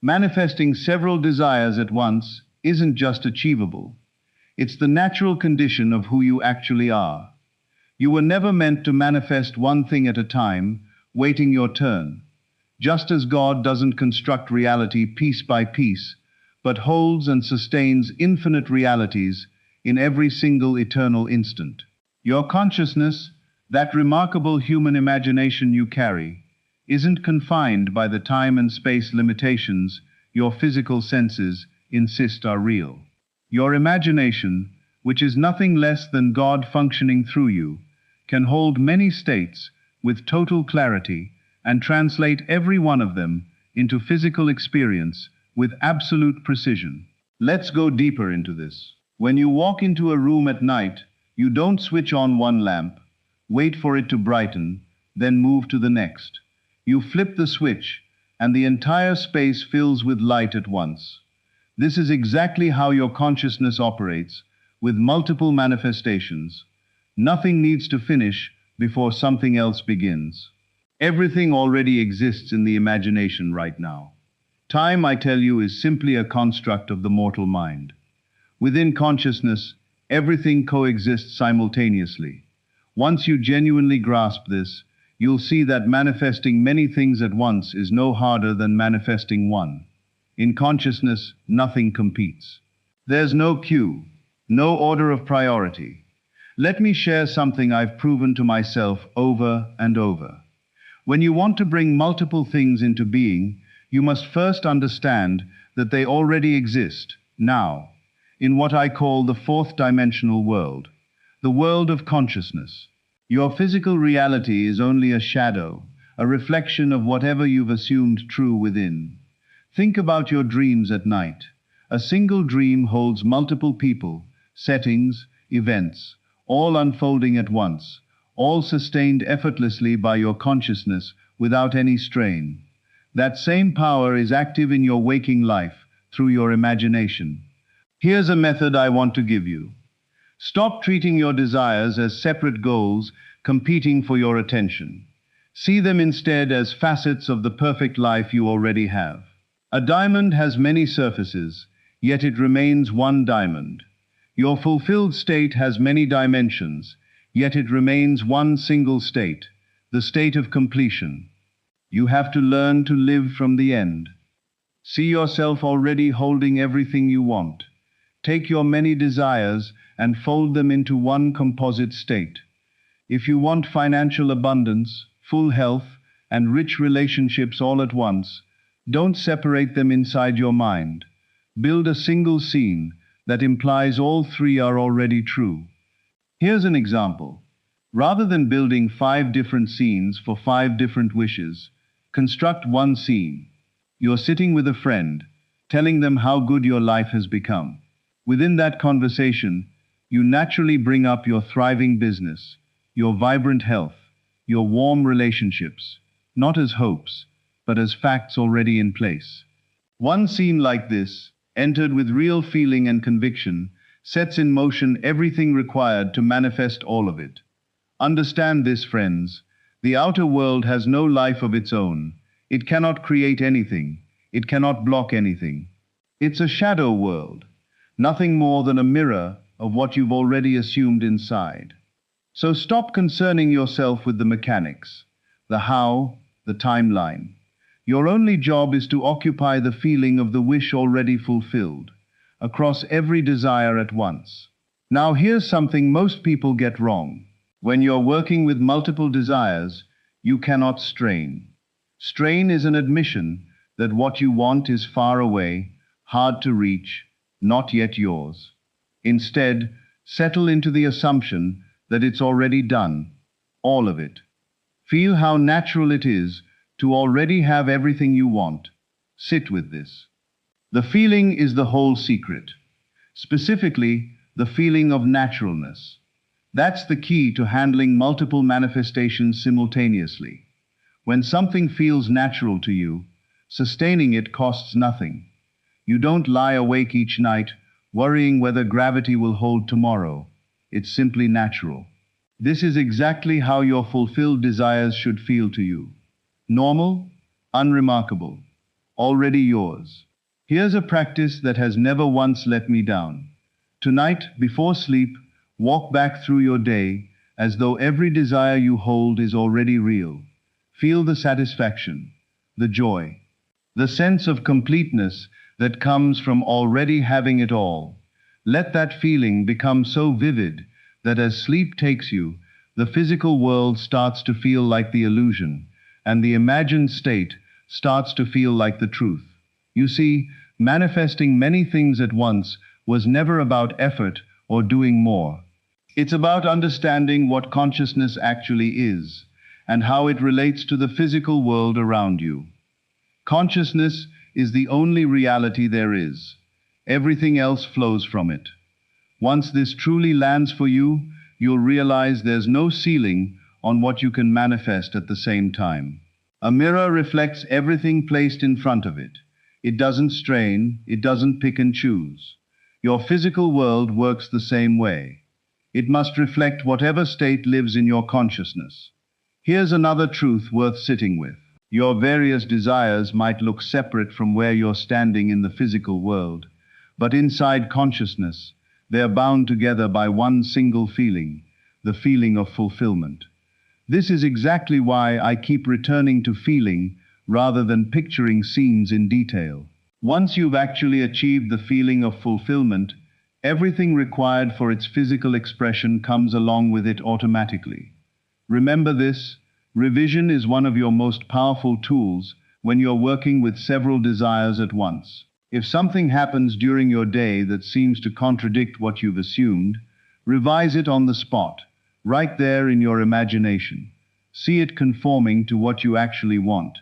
Manifesting several desires at once isn't just achievable. It's the natural condition of who you actually are. You were never meant to manifest one thing at a time, waiting your turn. Just as God doesn't construct reality piece by piece, but holds and sustains infinite realities in every single eternal instant. Your consciousness, that remarkable human imagination you carry, isn't confined by the time and space limitations your physical senses insist are real. Your imagination, which is nothing less than God functioning through you, can hold many states with total clarity and translate every one of them into physical experience with absolute precision. Let's go deeper into this. When you walk into a room at night, you don't switch on one lamp, wait for it to brighten, then move to the next. You flip the switch, and the entire space fills with light at once. This is exactly how your consciousness operates, with multiple manifestations. Nothing needs to finish before something else begins. Everything already exists in the imagination right now. Time, I tell you, is simply a construct of the mortal mind. Within consciousness, everything coexists simultaneously. Once you genuinely grasp this, you'll see that manifesting many things at once is no harder than manifesting one. In consciousness, nothing competes. There's no queue, no order of priority. Let me share something I've proven to myself over and over. When you want to bring multiple things into being, you must first understand that they already exist, now, in what I call the fourth dimensional world, the world of consciousness. Your physical reality is only a shadow, a reflection of whatever you've assumed true within. Think about your dreams at night. A single dream holds multiple people, settings, events, all unfolding at once, all sustained effortlessly by your consciousness without any strain. That same power is active in your waking life through your imagination. Here's a method I want to give you. Stop treating your desires as separate goals competing for your attention. See them instead as facets of the perfect life you already have. A diamond has many surfaces, yet it remains one diamond. Your fulfilled state has many dimensions, yet it remains one single state, the state of completion. You have to learn to live from the end. See yourself already holding everything you want. Take your many desires and fold them into one composite state. If you want financial abundance, full health, and rich relationships all at once, don't separate them inside your mind. Build a single scene that implies all three are already true. Here's an example. Rather than building 5 different scenes for 5 different wishes, construct one scene. You're sitting with a friend, telling them how good your life has become. Within that conversation, you naturally bring up your thriving business, your vibrant health, your warm relationships, not as hopes, but as facts already in place. One scene like this, entered with real feeling and conviction, sets in motion everything required to manifest all of it. Understand this, friends. The outer world has no life of its own. It cannot create anything. It cannot block anything. It's a shadow world, nothing more than a mirror of what you've already assumed inside. So stop concerning yourself with the mechanics, the how, the timeline. Your only job is to occupy the feeling of the wish already fulfilled, across every desire at once. Now here's something most people get wrong. When you're working with multiple desires, you cannot strain. Strain is an admission that what you want is far away, hard to reach, not yet yours. Instead, settle into the assumption that it's already done, all of it. Feel how natural it is to already have everything you want. Sit with this. The feeling is the whole secret. Specifically, the feeling of naturalness. That's the key to handling multiple manifestations simultaneously. When something feels natural to you, sustaining it costs nothing. You don't lie awake each night, worrying whether gravity will hold tomorrow. It's simply natural. This is exactly how your fulfilled desires should feel to you. Normal, unremarkable. already yours. Here's a practice that has never once let me down. Tonight, before sleep, walk back through your day as though every desire you hold is already real. Feel the satisfaction, the joy, the sense of completeness that comes from already having it all. Let that feeling become so vivid that as sleep takes you, the physical world starts to feel like the illusion, and the imagined state starts to feel like the truth. You see, manifesting many things at once was never about effort or doing more. It's about understanding what consciousness actually is, and how it relates to the physical world around you. Consciousness is the only reality there is. Everything else flows from it. Once this truly lands for you, you'll realize there's no ceiling on what you can manifest at the same time. A mirror reflects everything placed in front of it. It doesn't strain, it doesn't pick and choose. Your physical world works the same way. It must reflect whatever state lives in your consciousness. Here's another truth worth sitting with. Your various desires might look separate from where you're standing in the physical world, but inside consciousness, they're bound together by one single feeling, the feeling of fulfillment. This is exactly why I keep returning to feeling rather than picturing scenes in detail. Once you've actually achieved the feeling of fulfillment, everything required for its physical expression comes along with it automatically. Remember this, revision is one of your most powerful tools when you're working with several desires at once. If something happens during your day that seems to contradict what you've assumed, revise it on the spot, right there in your imagination. See it conforming to what you actually want.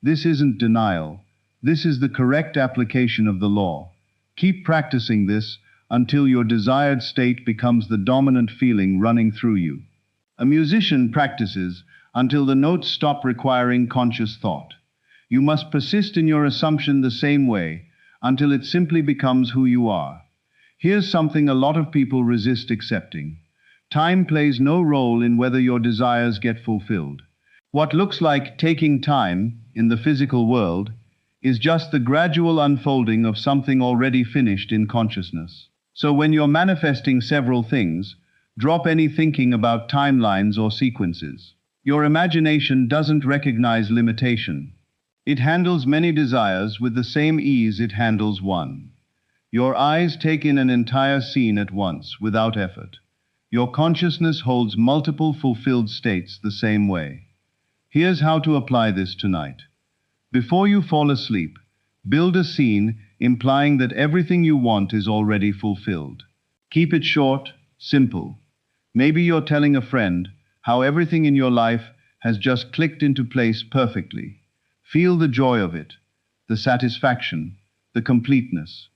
This isn't denial. This is the correct application of the law. Keep practicing this until your desired state becomes the dominant feeling running through you. A musician practices until the notes stop requiring conscious thought. You must persist in your assumption the same way until it simply becomes who you are. Here's something a lot of people resist accepting. Time plays no role in whether your desires get fulfilled. What looks like taking time in the physical world is just the gradual unfolding of something already finished in consciousness. So when you're manifesting several things, drop any thinking about timelines or sequences. Your imagination doesn't recognize limitation. It handles many desires with the same ease it handles one. Your eyes take in an entire scene at once, without effort. Your consciousness holds multiple fulfilled states the same way. Here's how to apply this tonight. Before you fall asleep, build a scene implying that everything you want is already fulfilled. Keep it short, simple. Maybe you're telling a friend how everything in your life has just clicked into place perfectly. Feel the joy of it, the satisfaction, the completeness.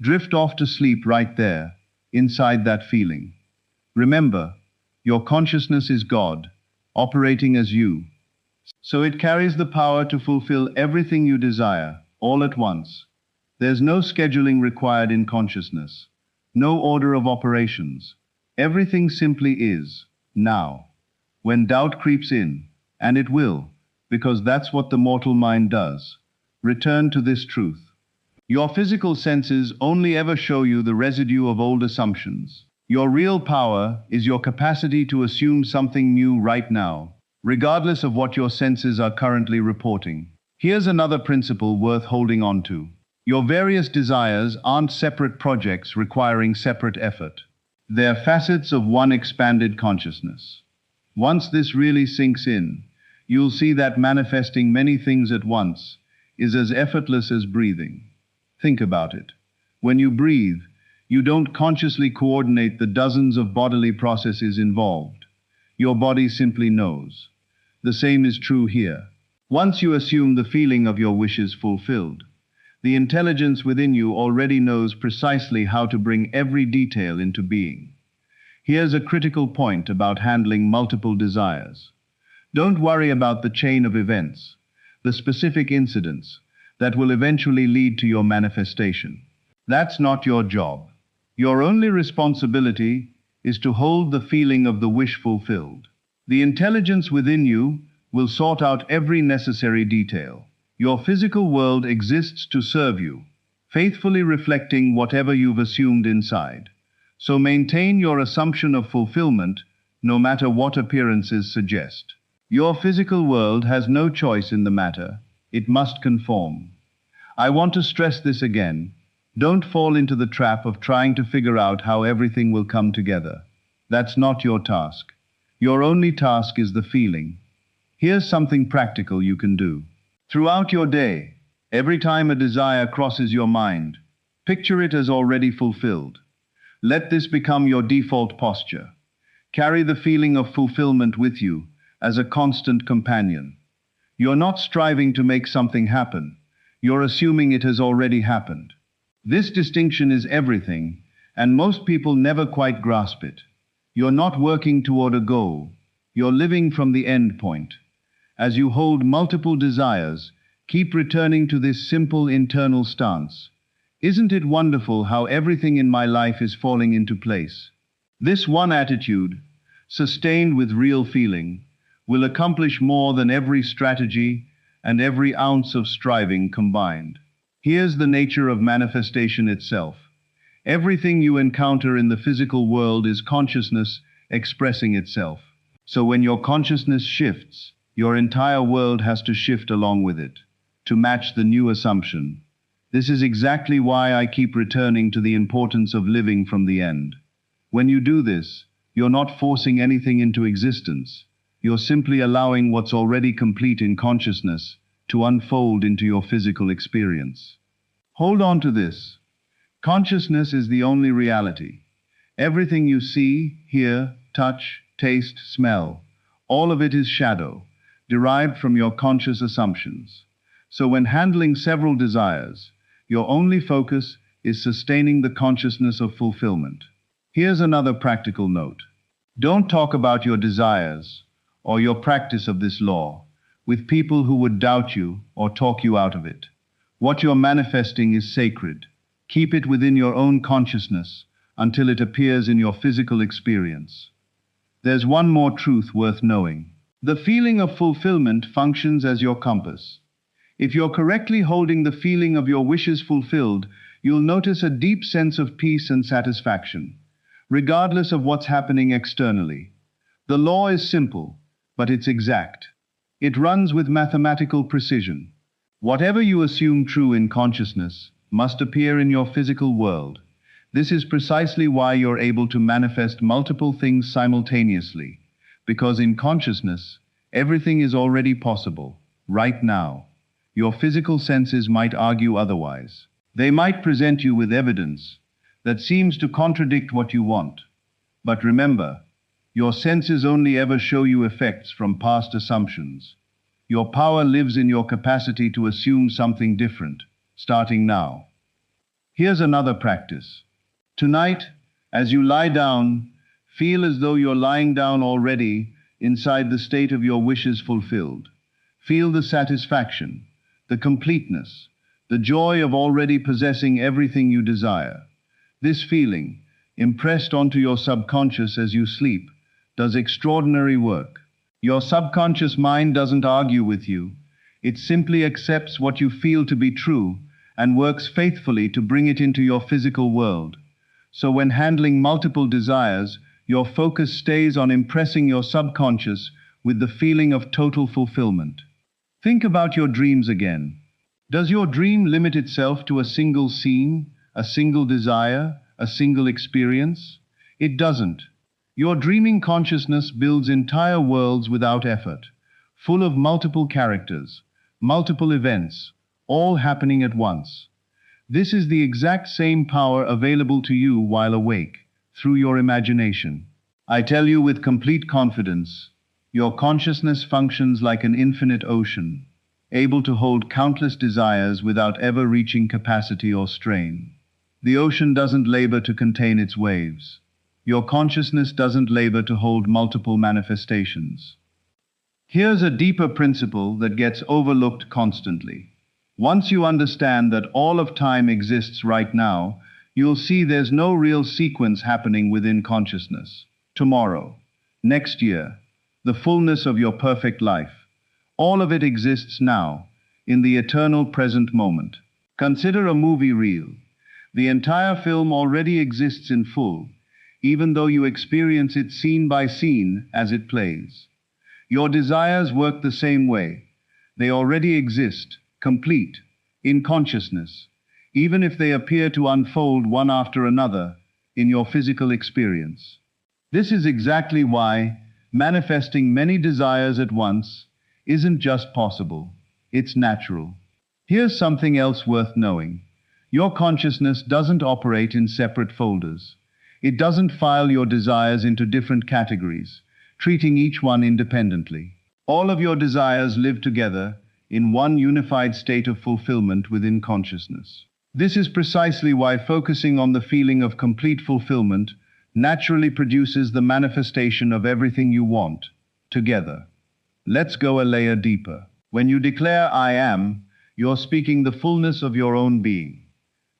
Drift off to sleep right there, inside that feeling. Remember, your consciousness is God, operating as you. So it carries the power to fulfill everything you desire, all at once. There's no scheduling required in consciousness, no order of operations. Everything simply is, now. When doubt creeps in, and it will, because that's what the mortal mind does, return to this truth. Your physical senses only ever show you the residue of old assumptions. Your real power is your capacity to assume something new right now, regardless of what your senses are currently reporting. Here's another principle worth holding on to. Your various desires aren't separate projects requiring separate effort. They're facets of one expanded consciousness. Once this really sinks in, you'll see that manifesting many things at once is as effortless as breathing. Think about it. When you breathe, you don't consciously coordinate the dozens of bodily processes involved. Your body simply knows. The same is true here. Once you assume the feeling of your wishes fulfilled, the intelligence within you already knows precisely how to bring every detail into being. Here's a critical point about handling multiple desires. Don't worry about the chain of events, the specific incidents that will eventually lead to your manifestation. That's not your job. Your only responsibility is to hold the feeling of the wish fulfilled. The intelligence within you will sort out every necessary detail. Your physical world exists to serve you, faithfully reflecting whatever you've assumed inside. So maintain your assumption of fulfillment, no matter what appearances suggest. Your physical world has no choice in the matter. It must conform. I want to stress this again. Don't fall into the trap of trying to figure out how everything will come together. That's not your task. Your only task is the feeling. Here's something practical you can do. Throughout your day, every time a desire crosses your mind, picture it as already fulfilled. Let this become your default posture. Carry the feeling of fulfillment with you as a constant companion. You're not striving to make something happen. You're assuming it has already happened. This distinction is everything, and most people never quite grasp it. You're not working toward a goal. You're living from the end point. As you hold multiple desires, keep returning to this simple internal stance. Isn't it wonderful how everything in my life is falling into place? This one attitude, sustained with real feeling, will accomplish more than every strategy and every ounce of striving combined. Here's the nature of manifestation itself. Everything you encounter in the physical world is consciousness expressing itself. So when your consciousness shifts, your entire world has to shift along with it, to match the new assumption. This is exactly why I keep returning to the importance of living from the end. When you do this, you're not forcing anything into existence. You're simply allowing what's already complete in consciousness to unfold into your physical experience. Hold on to this. Consciousness is the only reality. Everything you see, hear, touch, taste, smell, all of it is shadow, derived from your conscious assumptions. So when handling several desires, your only focus is sustaining the consciousness of fulfillment. Here's another practical note. Don't talk about your desires or your practice of this law with people who would doubt you or talk you out of it. What you're manifesting is sacred. Keep it within your own consciousness until it appears in your physical experience. There's one more truth worth knowing. The feeling of fulfillment functions as your compass. If you're correctly holding the feeling of your wishes fulfilled, you'll notice a deep sense of peace and satisfaction, regardless of what's happening externally. The law is simple, but it's exact. It runs with mathematical precision. Whatever you assume true in consciousness must appear in your physical world. This is precisely why you're able to manifest multiple things simultaneously, because in consciousness, everything is already possible, right now. Your physical senses might argue otherwise. They might present you with evidence that seems to contradict what you want. But remember, your senses only ever show you effects from past assumptions. Your power lives in your capacity to assume something different, starting now. Here's another practice. Tonight, as you lie down, feel as though you're lying down already inside the state of your wishes fulfilled. Feel the satisfaction, the completeness, the joy of already possessing everything you desire. This feeling, impressed onto your subconscious as you sleep, does extraordinary work. Your subconscious mind doesn't argue with you. It simply accepts what you feel to be true and works faithfully to bring it into your physical world. So when handling multiple desires, your focus stays on impressing your subconscious with the feeling of total fulfillment. Think about your dreams again. Does your dream limit itself to a single scene, a single desire, a single experience? It doesn't. Your dreaming consciousness builds entire worlds without effort, full of multiple characters, multiple events, all happening at once. This is the exact same power available to you while awake, through your imagination. I tell you with complete confidence, your consciousness functions like an infinite ocean, able to hold countless desires without ever reaching capacity or strain. The ocean doesn't labor to contain its waves. Your consciousness doesn't labor to hold multiple manifestations. Here's a deeper principle that gets overlooked constantly. Once you understand that all of time exists right now, you'll see there's no real sequence happening within consciousness. Tomorrow, next year, the fullness of your perfect life. All of it exists now, in the eternal present moment. Consider a movie reel. The entire film already exists in full, even though you experience it scene by scene as it plays. Your desires work the same way. They already exist, complete, in consciousness, even if they appear to unfold one after another in your physical experience. This is exactly why manifesting many desires at once isn't just possible, it's natural. Here's something else worth knowing. Your consciousness doesn't operate in separate folders. It doesn't file your desires into different categories, treating each one independently. All of your desires live together in one unified state of fulfillment within consciousness. This is precisely why focusing on the feeling of complete fulfillment naturally produces the manifestation of everything you want, together. Let's go a layer deeper. When you declare I am, you're speaking the fullness of your own being.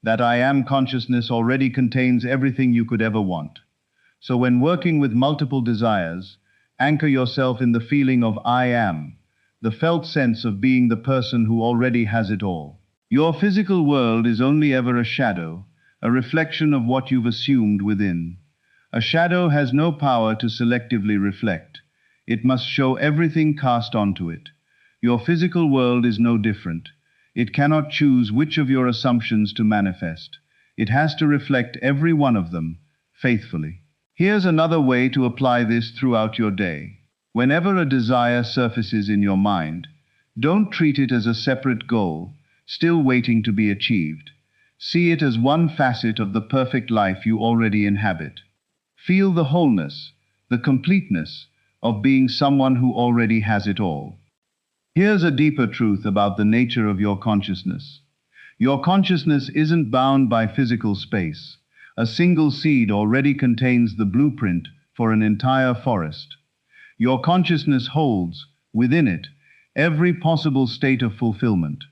That I am consciousness already contains everything you could ever want. So when working with multiple desires, anchor yourself in the feeling of I am, the felt sense of being the person who already has it all. Your physical world is only ever a shadow, a reflection of what you've assumed within. A shadow has no power to selectively reflect. It must show everything cast onto it. Your physical world is no different. It cannot choose which of your assumptions to manifest. It has to reflect every one of them, faithfully. Here's another way to apply this throughout your day. Whenever a desire surfaces in your mind, don't treat it as a separate goal, still waiting to be achieved. See it as one facet of the perfect life you already inhabit. Feel the wholeness, the completeness of being someone who already has it all. Here's a deeper truth about the nature of your consciousness. Your consciousness isn't bound by physical space. A single seed already contains the blueprint for an entire forest. Your consciousness holds, within it, every possible state of fulfillment.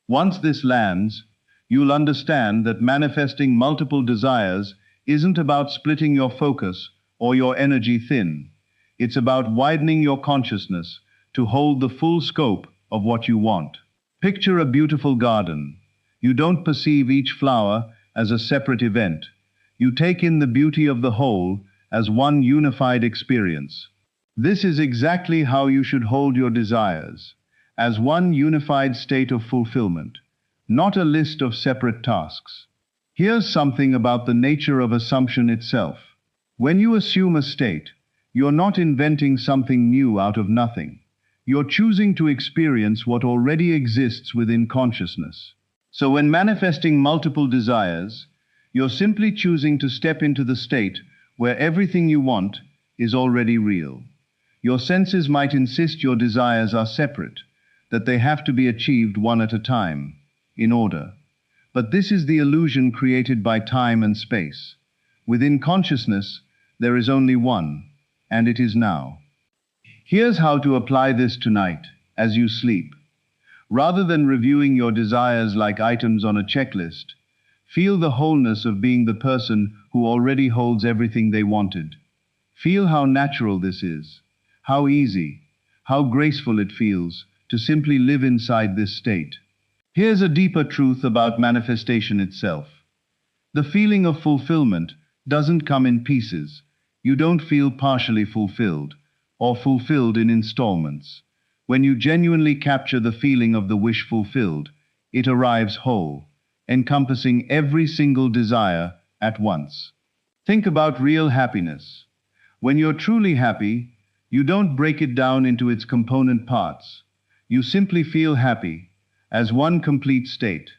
Once this lands, you'll understand that manifesting multiple desires isn't about splitting your focus or your energy thin. It's about widening your consciousness to hold the full scope of what you want. Picture a beautiful garden. You don't perceive each flower as a separate event. You take in the beauty of the whole as one unified experience. This is exactly how you should hold your desires, as one unified state of fulfillment, not a list of separate tasks. Here's something about the nature of assumption itself. When you assume a state, you're not inventing something new out of nothing. You're choosing to experience what already exists within consciousness. So when manifesting multiple desires, you're simply choosing to step into the state where everything you want is already real. Your senses might insist your desires are separate, that they have to be achieved one at a time, in order. But this is the illusion created by time and space. Within consciousness, there is only one, and it is now. Here's how to apply this tonight, as you sleep. Rather than reviewing your desires like items on a checklist, feel the wholeness of being the person who already holds everything they wanted. Feel how natural this is, how easy, how graceful it feels to simply live inside this state. Here's a deeper truth about manifestation itself. The feeling of fulfillment doesn't come in pieces. You don't feel partially fulfilled, or fulfilled in installments. When you genuinely capture the feeling of the wish fulfilled, it arrives whole, encompassing every single desire at once. Think about real happiness. When you're truly happy, you don't break it down into its component parts. You simply feel happy, as one complete state.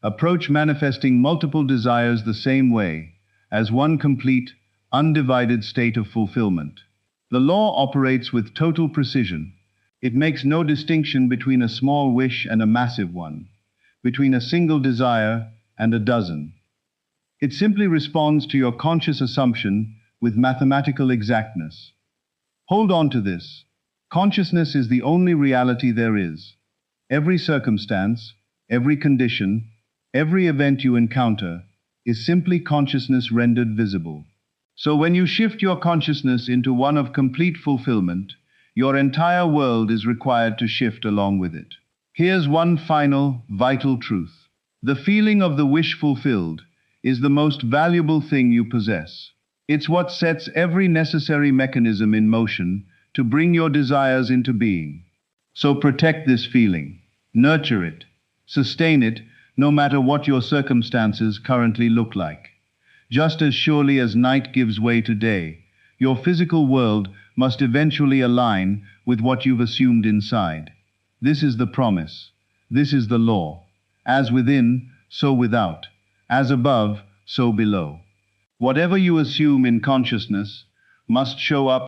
Approach manifesting multiple desires the same way, as one complete, undivided state of fulfillment. The law operates with total precision. It makes no distinction between a small wish and a massive one, between a single desire and a dozen. It simply responds to your conscious assumption with mathematical exactness. Hold on to this. Consciousness is the only reality there is. Every circumstance, every condition, every event you encounter is simply consciousness rendered visible. So when you shift your consciousness into one of complete fulfillment, your entire world is required to shift along with it. Here's one final, vital truth. The feeling of the wish fulfilled is the most valuable thing you possess. It's what sets every necessary mechanism in motion to bring your desires into being. So protect this feeling, nurture it, sustain it, no matter what your circumstances currently look like. Just as surely as night gives way to day, your physical world must eventually align with what you've assumed inside. This is the promise. This is the law. As within, so without. As above, so below. Whatever you assume in consciousness must show up